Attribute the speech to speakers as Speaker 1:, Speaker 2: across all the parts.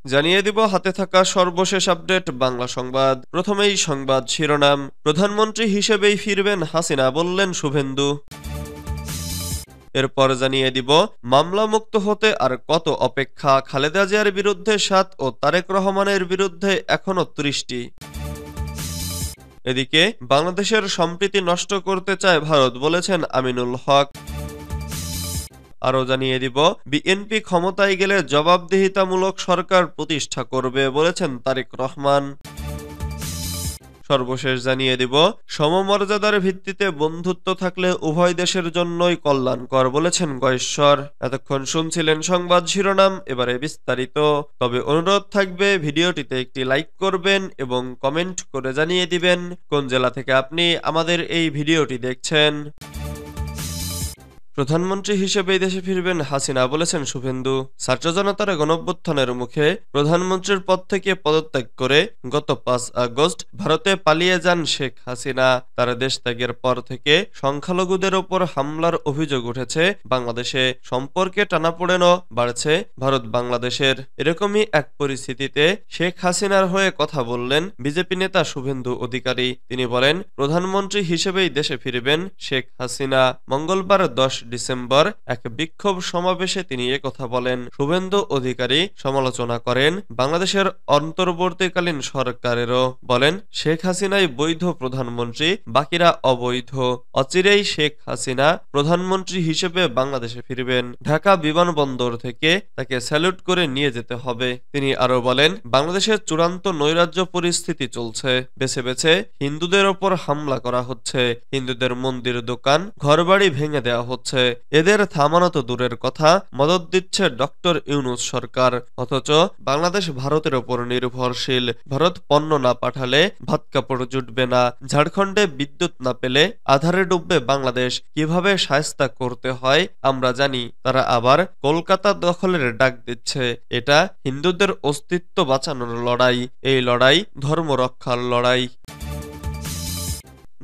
Speaker 1: জানিয়ে দিব হাতে থাকা সর্বশেষ আপডেট বাংলা সংবাদ। প্রথমেই সংবাদ শিরোনাম। প্রধানমন্ত্রী হিসেবেই ফিরবেন হাসিনা, বললেন শুভেন্দু। এরপর জানিয়ে দিব মামলা মুক্ত হতে আর কত অপেক্ষা, খালেদা জিয়ার বিরুদ্ধে ৭ ও তারেক রহমানের বিরুদ্ধে এখনো ৩০টি। এদিকে বাংলাদেশের সম্প্রীতি নষ্ট করতে চায় ভারত, বলেছেন আমিনুল হক। আরও জানিয়ে দিব বিএনপি ক্ষমতায় গেলে জবাবদিহিতামূলক সরকার প্রতিষ্ঠা করবে, বলেছেন তারেক রহমান। সর্বশেষ জানিয়ে দিব সমমর্যাদার ভিত্তিতে বন্ধুত্ব থাকলে উভয় দেশের জন্যই কল্যাণকর, বলেছেন গয়েশ্বর। এতক্ষণ শুনছিলেন সংবাদ শিরোনাম, এবারে বিস্তারিত। তবে অনুরোধ থাকবে ভিডিওটিতে একটি লাইক করবেন এবং কমেন্ট করে জানিয়ে দিবেন কোন জেলা থেকে আপনি আমাদের এই ভিডিওটি দেখছেন। প্রধানমন্ত্রী হিসেবে দেশে ফিরবেন হাসিনা, বলেছেন শুভেন্দু। ছাত্র জনতার গণঅভ্যুত্থানের মুখে প্রধানমন্ত্রীর পদ থেকে পদত্যাগ করে গত ৫ আগস্ট ভারতে পালিয়ে যান শেখ হাসিনা। তার দেশ ত্যাগের পর থেকে সংখ্যালঘুদের ওপর হামলার অভিযোগ উঠেছে বাংলাদেশে। সম্পর্কে টানাপোড়েনও বাড়ছে ভারত বাংলাদেশের। এরকমই এক পরিস্থিতিতে শেখ হাসিনার হয়ে কথা বললেন বিজেপি নেতা শুভেন্দু অধিকারী। তিনি বলেন, প্রধানমন্ত্রী হিসেবেই দেশে ফিরবেন শেখ হাসিনা। মঙ্গলবার ১০ ডিসেম্বর এক বিক্ষোভ সমাবেশে তিনি একথা বলেন। শুভেন্দু অধিকারী সমালোচনা করেন বাংলাদেশের অন্তর্বর্তীকালীন সরকারেরও। বলেন, শেখ হাসিনাই বৈধ প্রধানমন্ত্রী, বাকিরা অবৈধ। অচিরেই শেখ হাসিনা প্রধানমন্ত্রী হিসেবে বাংলাদেশে ফিরবেন। ঢাকা বিমানবন্দর থেকে তাকে স্যালুট করে নিয়ে যেতে হবে। তিনি আরো বলেন, বাংলাদেশের চূড়ান্ত নৈরাজ্য পরিস্থিতি চলছে। বেছে বেছে হিন্দুদের ওপর হামলা করা হচ্ছে। হিন্দুদের মন্দির, দোকান, ঘরবাড়ি ভেঙে দেওয়া হচ্ছে। এদের থামানো তো দূরের কথা, মদদ দিচ্ছে ডক্টর ইউনূস সরকার। অথচ বাংলাদেশ ভারতের ওপর নির্ভরশীল। ভারত পণ্য না পাঠালে ভাত কাপড় জুটবে না। ঝাড়খণ্ডে বিদ্যুৎ না পেলে আধারে ডুববে বাংলাদেশ। কিভাবে শায়েস্তা করতে হয় আমরা জানি। তারা আবার কলকাতা দখলের ডাক দিচ্ছে। এটা হিন্দুদের অস্তিত্ব বাঁচানোর লড়াই। এই লড়াই ধর্ম রক্ষার লড়াই।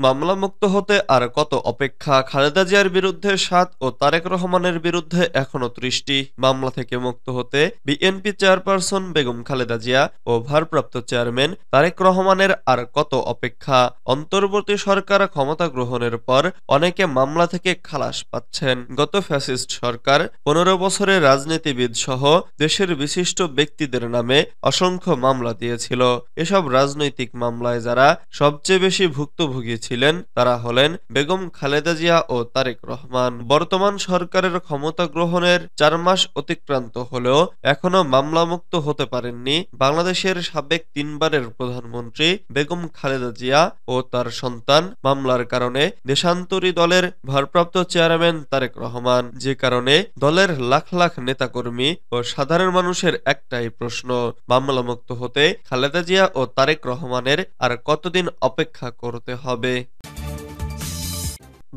Speaker 1: মামলা মুক্ত হতে আর কত অপেক্ষা, খালেদা জিয়ার বিরুদ্ধে ৭ ও তারেক রহমানের বিরুদ্ধে এখনো ৩০টি। মামলা থেকে মুক্ত হতে বিএনপি চেয়ারপারসন বেগম খালেদা জিয়া ও ভারপ্রাপ্ত চেয়ারম্যান তারেক রহমানের আর কত অপেক্ষা। অন্তর্বর্তী সরকার ক্ষমতা গ্রহণের পর অনেকে মামলা থেকে খালাস পাচ্ছেন। গত ফ্যাসিস্ট সরকার ১৫ বছরের রাজনীতিবিদ সহ দেশের বিশিষ্ট ব্যক্তিদের নামে অসংখ্য মামলা দিয়েছিল। এসব রাজনৈতিক মামলায় যারা সবচেয়ে বেশি ভুক্তভোগী ছিলেন তারা হলেন বেগম খালেদা জিয়া ও তারেক রহমান। বর্তমান সরকারের ক্ষমতা গ্রহণের ৪ মাস অতিক্রান্ত হলেও এখনো মামলামুক্ত হতে পারেননি বাংলাদেশের সাবেক ৩ বারের প্রধানমন্ত্রী বেগম খালেদা জিয়া ও তার সন্তান। মামলার কারণে দেশান্তরী দলের ভারপ্রাপ্ত চেয়ারম্যান তারেক রহমান। যে কারণে দলের লাখ লাখ নেতাকর্মী ও সাধারণ মানুষের একটাই প্রশ্ন, মামলামুক্ত হতে খালেদা জিয়া ও তারেক রহমানের আর কতদিন অপেক্ষা করতে হবে?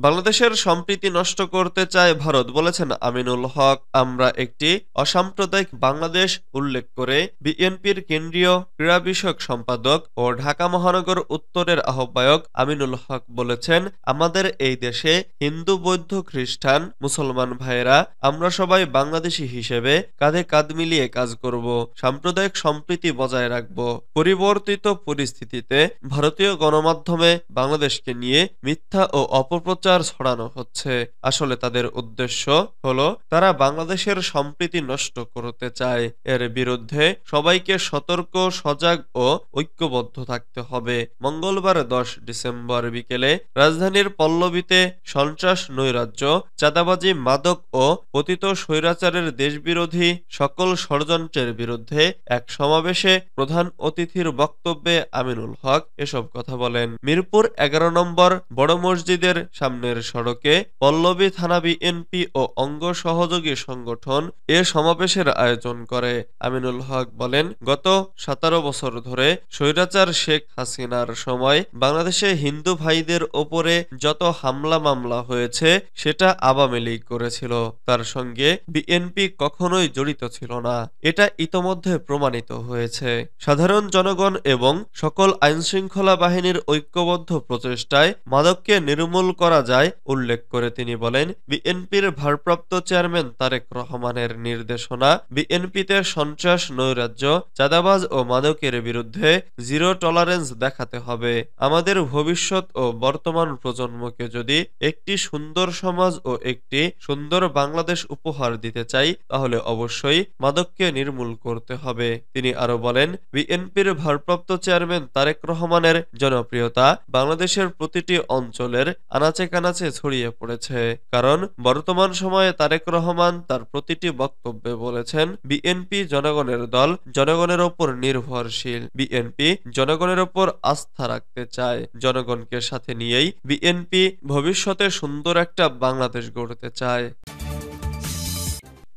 Speaker 1: বাংলাদেশের সম্প্রীতি নষ্ট করতে চায় ভারত, বলেছেন আমিনুল হক। আমরা একটি অসাম্প্রদায়িক বাংলাদেশ উল্লেখ করে বিএনপির কেন্দ্রীয় ক্রীড়া বিষয়ক সম্পাদক ও ঢাকা মহানগর উত্তরের আহ্বায়ক আমিনুল হক বলেছেন, আমাদের এই দেশে হিন্দু, বৌদ্ধ, খ্রিস্টান, মুসলমান ভাইয়েরা আমরা সবাই বাংলাদেশি হিসেবে কাঁধে কাঁধ মিলিয়ে কাজ করব, সাম্প্রদায়িক সম্প্রীতি বজায় রাখব। পরিবর্তিত পরিস্থিতিতে ভারতীয় গণমাধ্যমে বাংলাদেশকে নিয়ে মিথ্যা ও অপপ্রচার ছড়ানো হচ্ছে। আসলে তাদের উদ্দেশ্য হলো তারা বাংলাদেশের সম্প্রীতি নষ্ট করতে চায়। এর বিরুদ্ধে সবাইকে সতর্ক, সজাগ ও ঐক্যবদ্ধ থাকতে হবে। মঙ্গলবার ১০ ডিসেম্বর বিকেলে রাজধানীর পল্লবীতে সন্ত্রাস, নৈরাজ্য, চাঁদাবাজি, মাদক ও পতিত স্বৈরাচারের দেশবিরোধী সকল ষড়যন্ত্রের বিরুদ্ধে এক সমাবেশে প্রধান অতিথির বক্তব্যে আমিনুল হক এসব কথা বলেন। মিরপুর ১১ নম্বর বড় মসজিদের সামনের সড়কে পল্লবী থানা বিএনপি ও অঙ্গ সহযোগী সংগঠন এ সমাবেশের আয়োজন করে। আমিনুল হক বলেন, গত ১৭ বছর ধরে স্বৈরাচার শেখ হাসিনার সময় বাংলাদেশে হিন্দু ভাইদের ওপরে যত হামলা মামলা হয়েছে সেটা আওয়ামী লীগ করেছিল। তার সঙ্গে বিএনপি কখনোই জড়িত ছিল না। এটা ইতোমধ্যে প্রমাণিত হয়েছে। সাধারণ জনগণ এবং সকল আইনশৃঙ্খলা বাহিনীর ঐক্যবদ্ধ প্রচেষ্টায় মাদককে নির্মূল করা যায় উল্লেখ করে তিনি বলেন, বিএনপির ভারপ্রাপ্ত চেয়ারম্যান তারেক রহমানের নির্দেশনা, বিএনপিতে সন্ত্রাস, নৈরাজ্য, চাঁদাবাজ ও মাদকের বিরুদ্ধে জিরো টলারেন্স দেখাতে হবে। আমাদের ভবিষ্যৎ ও বর্তমান প্রজন্মকে যদি একটি সুন্দর সমাজ ও একটি সুন্দর বাংলাদেশ উপহার দিতে চাই, তাহলে অবশ্যই মাদককে নির্মূল করতে হবে। তিনি আরো বলেন, বিএনপির ভারপ্রাপ্ত চেয়ারম্যান তারেক রহমানের জনপ্রিয়তা বাংলাদেশের প্রতিটি অঞ্চলের আনাচে কানাচে ছড়িয়ে পড়েছে। কারণ বর্তমান সময়ে তারেক রহমান তার প্রতিটি বক্তব্যে বলেছেন, বিএনপি জনগণের দল, জনগণের ওপর নির্ভরশীল। বিএনপি জনগণের ওপর আস্থা রাখতে চায়। জনগণকে সাথে নিয়েই বিএনপি ভবিষ্যতে সুন্দর একটা বাংলাদেশ গড়তে চায়।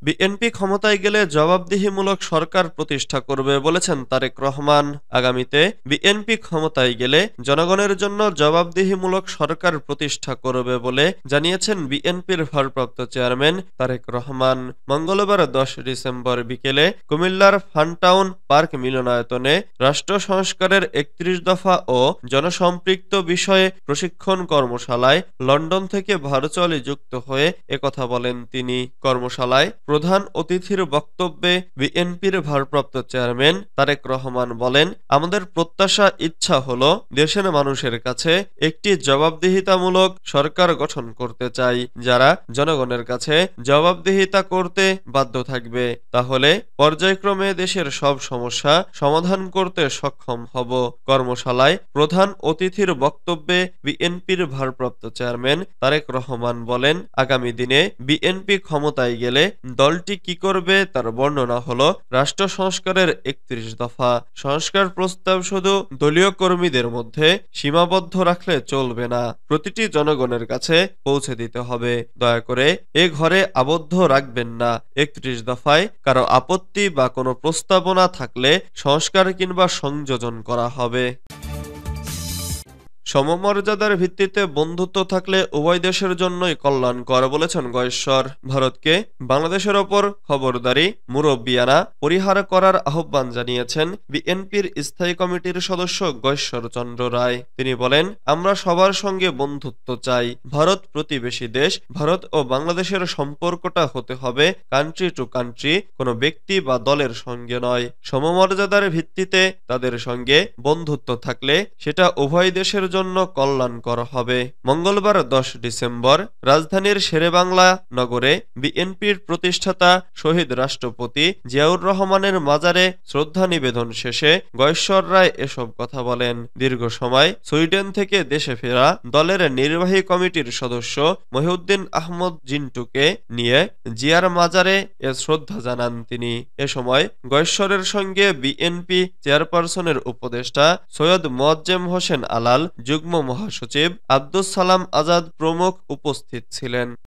Speaker 1: বিএনপি ক্ষমতায় গেলে জবাবদিহিমূলক সরকার প্রতিষ্ঠা করবে বলেছেন তারেক রহমান। আগামীতে বিএনপি ক্ষমতায় গেলে জনগণের জন্য জবাবদিহিমূলক সরকার প্রতিষ্ঠা করবে বলে জানিয়েছেন বিএনপির ভারপ্রাপ্ত চেয়ারম্যান তারেক রহমান। মঙ্গলবার 10 ডিসেম্বর বিকেলে কুমিল্লার ফানটাউন পার্ক মিলনায়তনে রাষ্ট্র সংস্কারের 31 দফা ও জনসম্পৃক্ত বিষয়ে প্রশিক্ষণ কর্মশালায় লন্ডন থেকে ভার্চুয়ালি যুক্ত হয়ে একথা বলেন তিনি। কর্মশালায় প্রধান অতিথির বক্তব্যে বিএনপির ভারপ্রাপ্ত চেয়ারম্যান তারেক রহমান বলেন, আমাদের প্রত্যাশা, ইচ্ছা হলো দেশের মানুষের কাছে একটি জবাবদিহিতামূলক সরকার গঠন করতে চাই, যারা জনগণের কাছে জবাবদিহিতা করতে বাধ্য থাকবে। তাহলে পর্যায়ক্রমে দেশের সব সমস্যা সমাধান করতে সক্ষম হব। কর্মশালায় প্রধান অতিথির বক্তব্যে বিএনপির ভারপ্রাপ্ত চেয়ারম্যান তারেক রহমান বলেন, আগামী দিনে বিএনপি ক্ষমতায় গেলে দলটি কি করবে তার বর্ণনা হলো রাষ্ট্র সংস্কারের 31 দফা। সংস্কার প্রস্তাব শুধু দলীয় কর্মীদের মধ্যে সীমাবদ্ধ রাখলে চলবে না, প্রতিটি জনগণের কাছে পৌঁছে দিতে হবে। দয়া করে এ ঘরে আবদ্ধ রাখবেন না। 31 দফায় কারো আপত্তি বা কোনো প্রস্তাবনা থাকলে সংস্কার কিংবা সংযোজন করা হবে। সমমর্যাদার ভিত্তিতে বন্ধুত্ব থাকলে উভয় দেশের জন্যই কল্যাণকর বলেছেন গয়েশ্বর। ভারতকে বাংলাদেশের ওপর খবরদারি, মুরব্বিয়ানা পরিহার করার আহ্বান জানিয়েছেন বিএনপির স্থায়ী কমিটির সদস্য গয়েশ্বর চন্দ্র রায়। তিনি বলেন, আমরা সবার সঙ্গে বন্ধুত্ব চাই। ভারত প্রতিবেশী দেশ। ভারত ও বাংলাদেশের সম্পর্কটা হতে হবে কান্ট্রি টু কান্ট্রি, কোনো ব্যক্তি বা দলের সঙ্গে নয়। সমমর্যাদার ভিত্তিতে তাদের সঙ্গে বন্ধুত্ব থাকলে সেটা উভয় দেশের জন্য কল্যাণকর হবে। মঙ্গলবার 10 ডিসেম্বর রাজধানীর শেরেবাংলা নগরে বিএনপির প্রতিষ্ঠাতা শহীদ রাষ্ট্রপতি জিয়াউর রহমানের মাজারে শ্রদ্ধা নিবেদন শেষে গয়েশ্বর রায় এসব কথা বলেন। দীর্ঘ সময় সুইডেন থেকে দেশে ফেরা দলের নির্বাহী কমিটির সদস্য মহিউদ্দিন আহমদ জিন্টুকে নিয়ে জিয়ার মাজারে এ শ্রদ্ধা জানান তিনি। এ সময় গয়েশ্বরের সঙ্গে বিএনপি চেয়ারপারসনের উপদেষ্টা সৈয়দ মোয়াজ্জেম হোসেন আলাল, যুগ্ম মহাসচিব আব্দুস সালাম আজাদ প্রমুখ উপস্থিত ছিলেন।